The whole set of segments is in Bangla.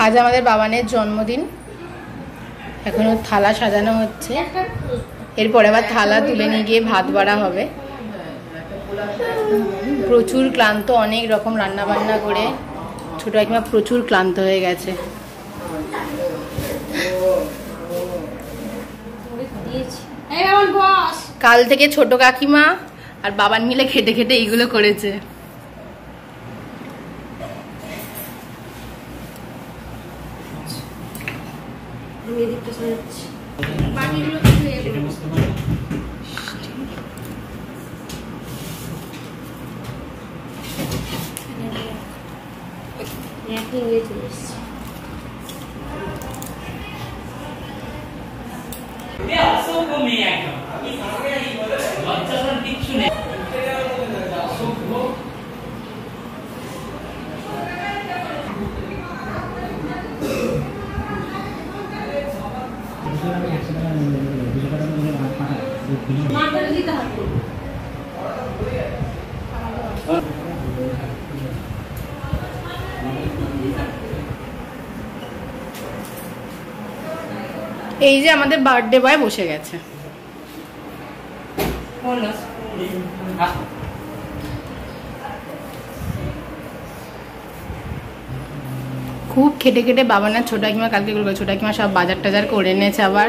আজ আমাদের বাবানের জন্মদিন। এখনো থালা সাজানো হচ্ছে, এরপরে আবার থালা তুলে নিয়ে গিয়ে ভাত বাড়া হবে। প্রচুর ক্লান্ত, অনেক রকম রান্না বান্না করে ছোট কাকিমা প্রচুর ক্লান্ত হয়ে গেছে। কাল থেকে ছোট কাকিমা আর বাবান মিলে খেটে খেটে এইগুলো করেছে। এই যে আমাদের বার্থডে বয় বসে গেছে। খুব খেটে খেটে বাবা না ছোট কাকিমা কালকে ছোট কাকিমা সব বাজার টাজার করে এনেছে। আবার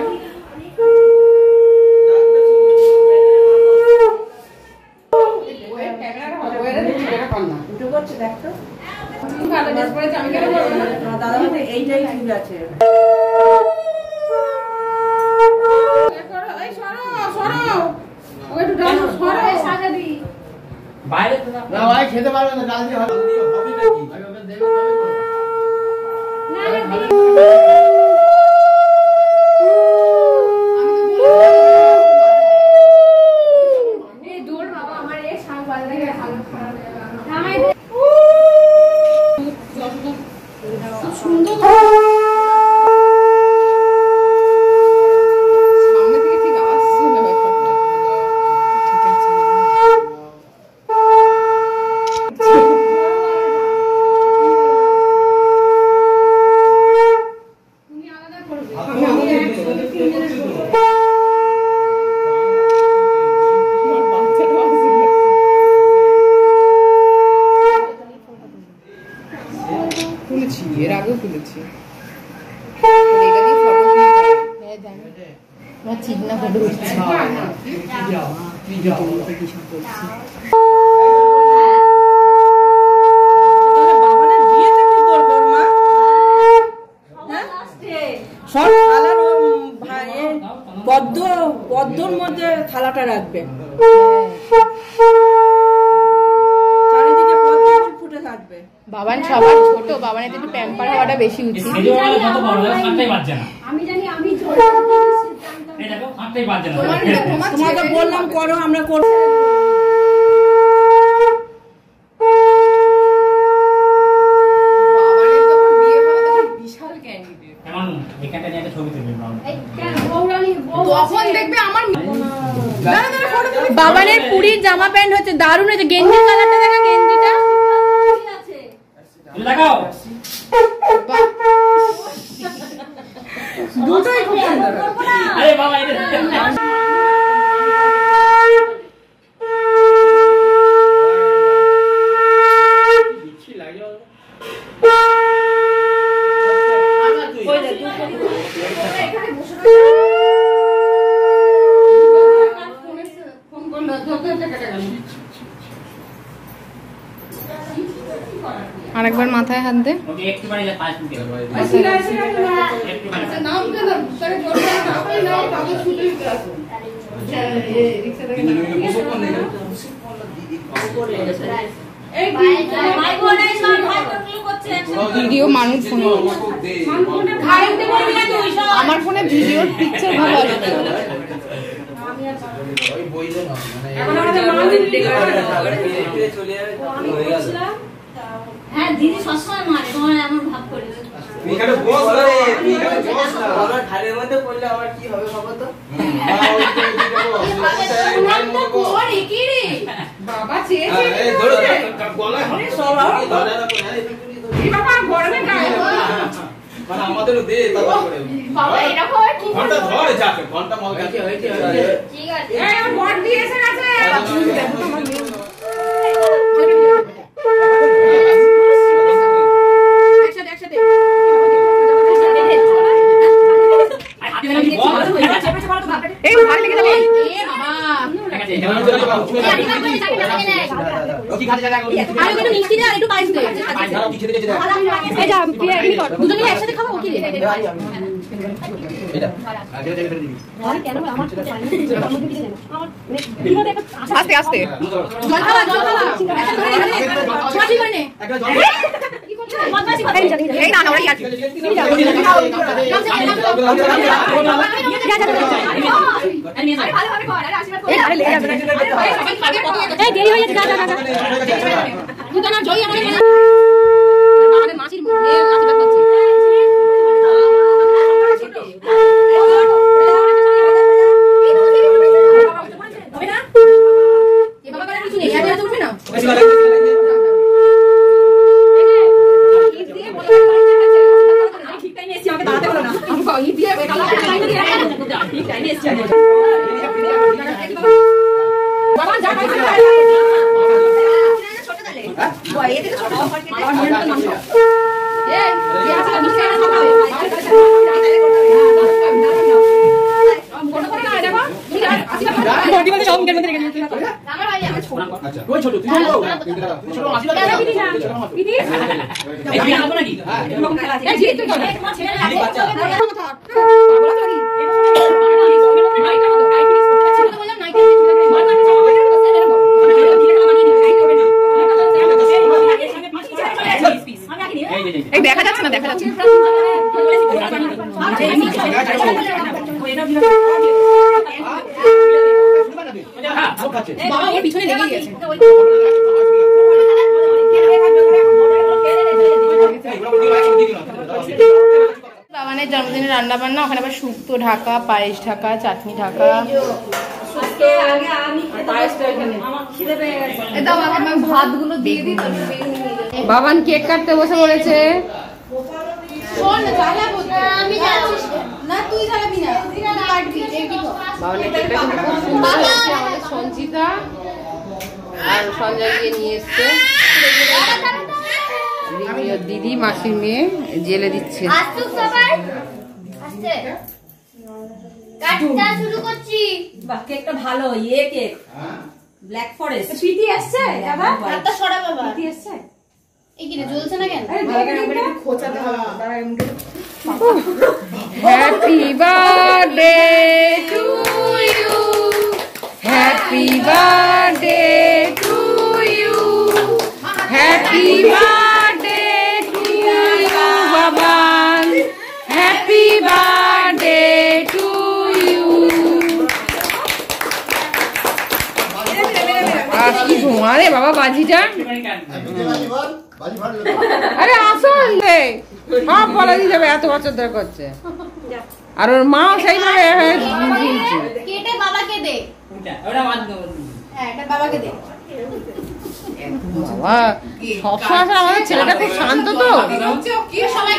খেতে পারবে না, ডাল দিয়ে হবে নাকি? এর আগেও তুলেছি, এটা দিয়ে ফটো ক্লিক করে। হ্যাঁ জানি, আমার চিকনা ফটো উঠছে। বাবানের বিয়েতে কি করবে ওর মা? সব থালার পদ্মর মধ্যে থালাটা রাখবে, চারিদিকে পদ্ম ফুল ফুটে থাকবে। বাবান সবার ছোট, বাবানের একটু প্যাম্পার হওয়াটা বেশি উচিত। আমি জানি, আমি তোমাকে বললাম করো, আমরা করবো। বাবানের পুরীর জামা প্যান্ট হচ্ছে দারুণ হয়েছে, গেঞ্জির কালারটা দেখা, গেঞ্জিটা দুটোই খুব সুন্দর। আরে বাবা এটা আরেকবার মাথায় হাত দে। ভিডিও মানুষ ফোনে, আমার ফোনে ভিডিওর পিকচার ভালো আসবে। হ্যাঁ দিদি সবসময় মারে, তোমার এমন ভাব করে। এখানে বস রে, এখানে বস না। আমার ধারের মধ্যে পড়লে আবার কি হবে বাবা তো? কোন কি রে বাবা চেয়েছে, এই ধরো গলায় হবে সব আর ধরে রাখো। এই বাবা গরমে গায়ে মানে আমাদেরও দে তারপর করে বাবা এরকম কি ঘন্টা ধরে যাকে ঘন্টা মল গেছে ঠিক আছে এই আমার বট দিয়ে এসে গেছে একসাথে একসাথে এই ভালো লেগে যাবে এ বাবা কি খাতে জায়গা আর একটু মিষ্টি দে আর একটু পায়েস দে কি খেতে যেতে এই যা এমনি কর দুজনে একসাথে খাবো কি রে এটা আগে জায়গা দিবি কেন আমার তো পানি আস্তে আস্তে জল খাওয়া ছুটি করে নে একটা জল কি করছিস এই না না ওরা ইয়ার ভালোভাবে কর আরে আশীর্বাদ কর আরে লেগে যাবে এই দেরি হয়ে যাচ্ছে যা তুই তো না জয় আমাদের মাসির মুখে আশীর্বাদ করছে হবে না এ বাবা করে কিছু নেই আগে উঠবে না ঠিক টাইমে এসেছি আমাকে দাঁড়াতে হলো না আমি দিয়ে ঠিক টাইমে এসেছি বাবা যা খাইছিস ছোট তালে বয় এদিকে ছোট আর নিয়ন্ত্রণ মাংস এ কি আছে মিষ্টি আর খাওয়া ফটো করে না দেখো ঠিক আছে আসি বডি মধ্যে সব মধ্যে রেখে দিতে আমার ভাই আমার ছোট আচ্ছা কই ছোট তুই বল ছোট মাসি লাগে দিদি এই তুই আনবো নাকি এরকম খেলা আছে এই জি তুই কর তোমার ছেলে লাগে বাচ্চা। পাগল আছে এই দেখা যাচ্ছে না দেখা যাচ্ছে বাবা ওর পিছনে লেগে গেছে বাবানের জন্মদিনে রান্না বান্না ওখানে আবার শুক্তো ঢাকা পায়েস ঢাকা চাটনি ঢাকা ভাতগুলো দিয়ে দিই বাবান কেক কাটতে বসে পড়েছে আমি যাচ্ছি না তুই জ্বালাবি না কাটবি দেখবি তো বাবানের কেকটা কিন্তু খুব সুন্দর হয়েছে আমাদের সঞ্চিতা আর সঞ্জয় দিয়ে নিয়ে এসছে দিদি মাসির মেয়ে জেলে দিচ্ছে আসুক সবাই আসছে কাটতে শুরু করছি বাহ কেকটা ভালো ইয়ে কেক ব্ল্যাক ফরেস্ট প্রীতি আসছে আবার হাতটা সরা বাবা প্রীতি আসছে এই কি রে জ্বলছে না কেন happy birthday to you happy birthday to you happy birthday to you Baban happy birthday to you আর কি ধোঁয়া রে বাবা বাজিটা আরে আসুন রে সব বলে দিয়ে যাবে এত বছর ধরে করছে আর ওর মা সেইভাবে কেটে বাবাকে দে ওটা বাদ দাও হ্যাঁ এটা বাবাকে দে বাবা সবসময় আমাদের ছেলেটা খুব শান্ত তো সবাই